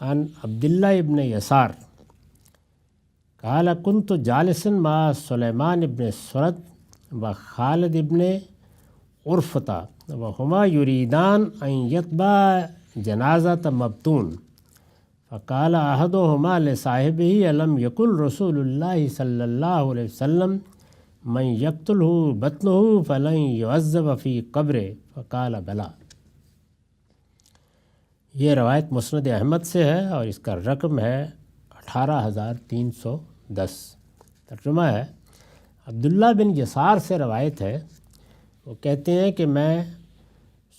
عن عبداللہ ابن یسار قال كنت جالسا مع سلیمان ابن سرد و خالد ابن عرفطہ وهما يريدان أن يتبع جنازة مبتون فقال أحدهما لصاحبه ألم يقل رسول الله صلى الله عليه وسلم من يقتله بطنه فلن يعذب في قبره فقال بلى۔ یہ روایت مسند احمد سے ہے اور اس کا رقم ہے 18310۔ ترجمہ ہے، عبداللہ بن یسار سے روایت ہے، وہ کہتے ہیں کہ میں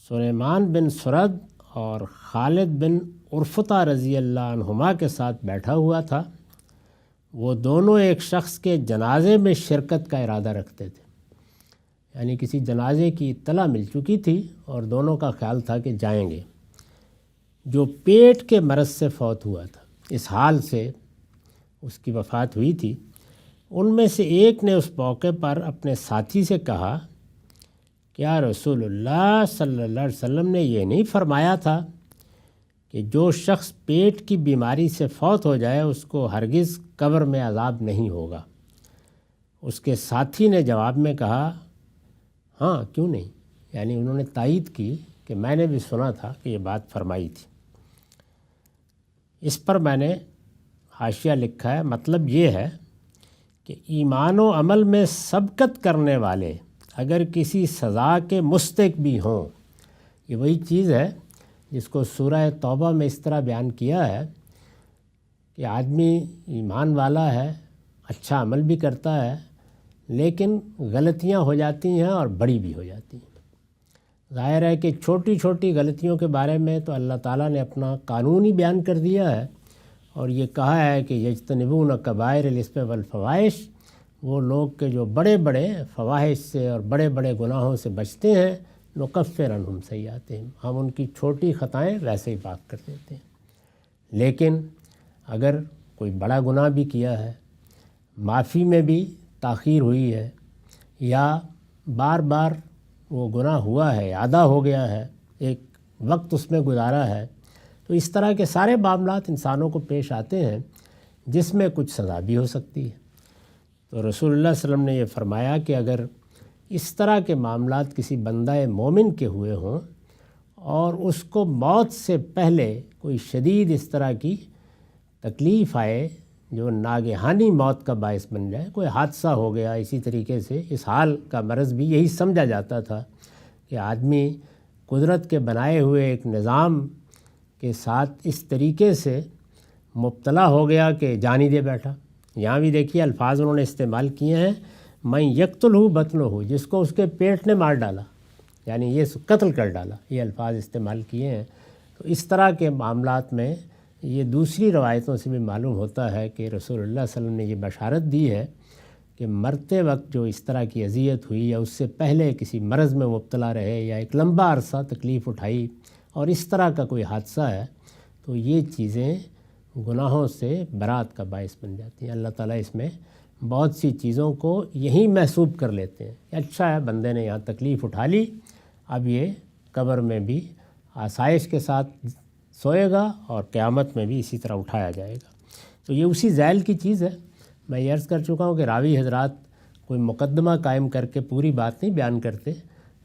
سلیمان بن سرد اور خالد بن عرفطہ رضی اللہ عنہما کے ساتھ بیٹھا ہوا تھا۔ وہ دونوں ایک شخص کے جنازے میں شرکت کا ارادہ رکھتے تھے، یعنی کسی جنازے کی اطلاع مل چکی تھی اور دونوں کا خیال تھا کہ جائیں گے، جو پیٹ کے مرض سے فوت ہوا تھا۔ اس حال سے اس کی وفات ہوئی تھی۔ ان میں سے ایک نے اس موقع پر اپنے ساتھی سے کہا، کیا رسول اللہ صلی اللہ علیہ وسلم نے یہ نہیں فرمایا تھا کہ جو شخص پیٹ کی بیماری سے فوت ہو جائے اس کو ہرگز قبر میں عذاب نہیں ہوگا؟ اس کے ساتھی نے جواب میں کہا، ہاں کیوں نہیں، یعنی انہوں نے تائید کی کہ میں نے بھی سنا تھا کہ یہ بات فرمائی تھی۔ اس پر میں نے حاشیہ لکھا ہے، مطلب یہ ہے کہ ایمان و عمل میں سبقت کرنے والے اگر کسی سزا کے مستحق بھی ہوں، یہ وہی چیز ہے جس کو سورہ توبہ میں اس طرح بیان کیا ہے کہ آدمی ایمان والا ہے، اچھا عمل بھی کرتا ہے، لیکن غلطیاں ہو جاتی ہیں اور بڑی بھی ہو جاتی ہیں۔ ظاہر ہے کہ چھوٹی چھوٹی غلطیوں کے بارے میں تو اللہ تعالیٰ نے اپنا قانون ہی بیان کر دیا ہے اور یہ کہا ہے کہ یجتنبون کبائر الاثم والفواحش، وہ لوگ کے جو بڑے بڑے فواحش سے اور بڑے بڑے گناہوں سے بچتے ہیں، نکفر عنہم سیئاتہم، ہم ان کی چھوٹی خطائیں ویسے ہی پاک کر دیتے ہیں۔ لیکن اگر کوئی بڑا گناہ بھی کیا ہے، معافی میں بھی تاخیر ہوئی ہے، یا بار بار وہ گناہ ہوا ہے، ادا ہو گیا ہے، ایک وقت اس میں گزارا ہے، تو اس طرح کے سارے معاملات انسانوں کو پیش آتے ہیں جس میں کچھ سزا بھی ہو سکتی ہے۔ تو رسول اللہ صلی اللہ علیہ وسلم نے یہ فرمایا کہ اگر اس طرح کے معاملات کسی بندہ مومن کے ہوئے ہوں اور اس کو موت سے پہلے کوئی شدید اس طرح کی تکلیف آئے جو ناگہانی موت کا باعث بن جائے، کوئی حادثہ ہو گیا، اسی طریقے سے اس حال کا مرض بھی یہی سمجھا جاتا تھا کہ آدمی قدرت کے بنائے ہوئے ایک نظام کے ساتھ اس طریقے سے مبتلا ہو گیا کہ جان ہی دے بیٹھا۔ یہاں بھی دیکھیے الفاظ انہوں نے استعمال کیے ہیں، میں یقتلہ بطنہ، جس کو اس کے پیٹ نے مار ڈالا، یعنی یہ قتل کر ڈالا، یہ الفاظ استعمال کیے ہیں۔ تو اس طرح کے معاملات میں یہ دوسری روایتوں سے بھی معلوم ہوتا ہے کہ رسول اللہ صلی اللہ علیہ وسلم نے یہ بشارت دی ہے کہ مرتے وقت جو اس طرح کی اذیت ہوئی یا اس سے پہلے کسی مرض میں مبتلا رہے یا ایک لمبا عرصہ تکلیف اٹھائی اور اس طرح کا کوئی حادثہ ہے، تو یہ چیزیں گناہوں سے برات کا باعث بن جاتی ہیں۔ اللہ تعالیٰ اس میں بہت سی چیزوں کو یہی محسوب کر لیتے ہیں کہ اچھا ہے بندے نے یہاں تکلیف اٹھا لی، اب یہ قبر میں بھی آسائش کے ساتھ سوئے گا اور قیامت میں بھی اسی طرح اٹھایا جائے گا۔ تو یہ اسی ذیل کی چیز ہے۔ میں یہ عرض کر چکا ہوں کہ راوی حضرات کوئی مقدمہ قائم کر کے پوری بات نہیں بیان کرتے،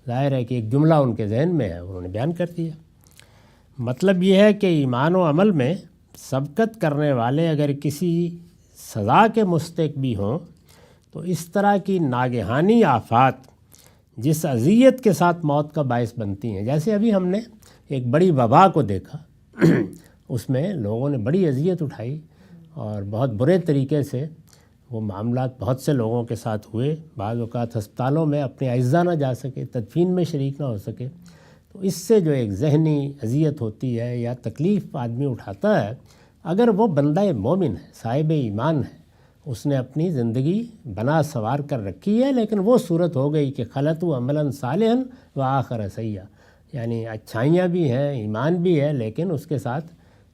ظاہر ہے کہ ایک جملہ ان کے ذہن میں ہے، انہوں نے بیان کر دیا۔ مطلب یہ ہے کہ ایمان و عمل میں سبقت کرنے والے اگر کسی سزا کے مستحق بھی ہوں تو اس طرح کی ناگہانی آفات جس اذیت کے ساتھ موت کا باعث بنتی ہیں، جیسے ابھی ہم نے ایک بڑی وبا کو دیکھا، اس میں لوگوں نے بڑی اذیت اٹھائی اور بہت برے طریقے سے وہ معاملات بہت سے لوگوں کے ساتھ ہوئے، بعض اوقات ہسپتالوں میں اپنے اعزاء نہ جا سکے، تدفین میں شریک نہ ہو سکے، تو اس سے جو ایک ذہنی اذیت ہوتی ہے یا تکلیف آدمی اٹھاتا ہے، اگر وہ بندہ مومن ہے، صاحب ایمان ہے، اس نے اپنی زندگی بنا سنوار کر رکھی ہے، لیکن وہ صورت ہو گئی کہ خلطوا عملا صالحا وآخر سیئا، یعنی اچھائیاں بھی ہیں، ایمان بھی ہے، لیکن اس کے ساتھ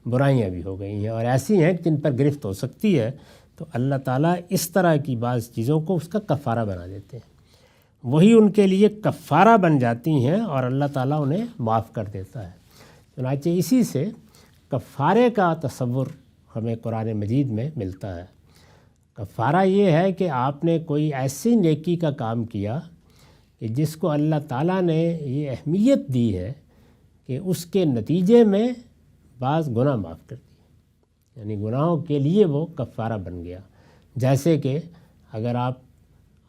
برائیاں بھی ہو گئی ہیں اور ایسی ہیں جن پر گرفت ہو سکتی ہے، تو اللہ تعالیٰ اس طرح کی بعض چیزوں کو اس کا کفارہ بنا دیتے ہیں، وہی ان کے لیے کفارہ بن جاتی ہیں اور اللہ تعالیٰ انہیں معاف کر دیتا ہے۔ چنانچہ اسی سے کفارے کا تصور ہمیں قرآن مجید میں ملتا ہے۔ کفارہ یہ ہے کہ آپ نے کوئی ایسی نیکی کا کام کیا کہ جس کو اللہ تعالیٰ نے یہ اہمیت دی ہے کہ اس کے نتیجے میں بعض گناہ معاف کر دیے، یعنی گناہوں کے لیے وہ کفارہ بن گیا۔ جیسے کہ اگر آپ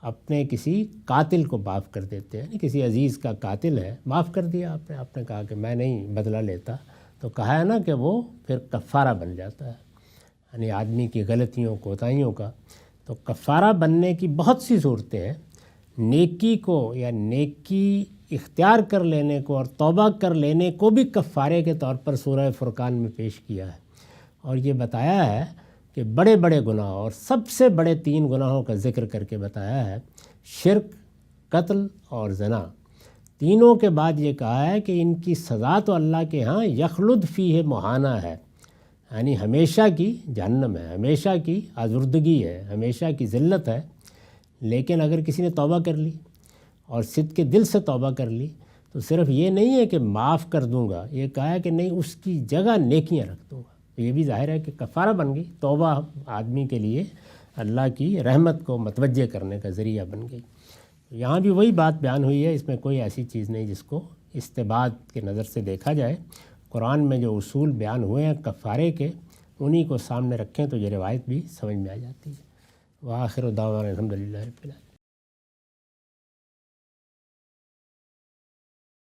اپنے کسی قاتل کو معاف کر دیتے ہیں، کسی عزیز کا قاتل ہے، معاف کر دیا آپ نے کہا کہ میں نہیں بدلہ لیتا، تو کہا ہے نا کہ وہ پھر کفارہ بن جاتا ہے، یعنی آدمی کی غلطیوں کوتاہیوں کا۔ تو کفارہ بننے کی بہت سی صورتیں ہیں۔ نیکی کو یا نیکی اختیار کر لینے کو اور توبہ کر لینے کو بھی کفارے کے طور پر سورہ فرقان میں پیش کیا ہے، اور یہ بتایا ہے کہ بڑے بڑے گناہ اور سب سے بڑے 3 گناہوں کا ذکر کر کے بتایا ہے، شرک، قتل اور زنا۔ تینوں کے بعد یہ کہا ہے کہ ان کی سزا تو اللہ کے ہاں یخلد فیہ مہانہ ہے، یعنی ہمیشہ کی جہنم ہے، ہمیشہ کی آزردگی ہے، ہمیشہ کی ذلت ہے۔ لیکن اگر کسی نے توبہ کر لی اور صدق کے دل سے توبہ کر لی تو صرف یہ نہیں ہے کہ معاف کر دوں گا، یہ کہا ہے کہ نہیں، اس کی جگہ نیکیاں رکھ دوں گا۔ یہ بھی ظاہر ہے کہ کفارہ بن گئی، توبہ آدمی کے لیے اللہ کی رحمت کو متوجہ کرنے کا ذریعہ بن گئی۔ یہاں بھی وہی بات بیان ہوئی ہے، اس میں کوئی ایسی چیز نہیں جس کو استبعاد کے نظر سے دیکھا جائے۔ قرآن میں جو اصول بیان ہوئے ہیں کفارے کے، انہی کو سامنے رکھیں تو یہ روایت بھی سمجھ میں آ جاتی ہے۔ وآخر دعوانا الحمدللہ رب العالمین۔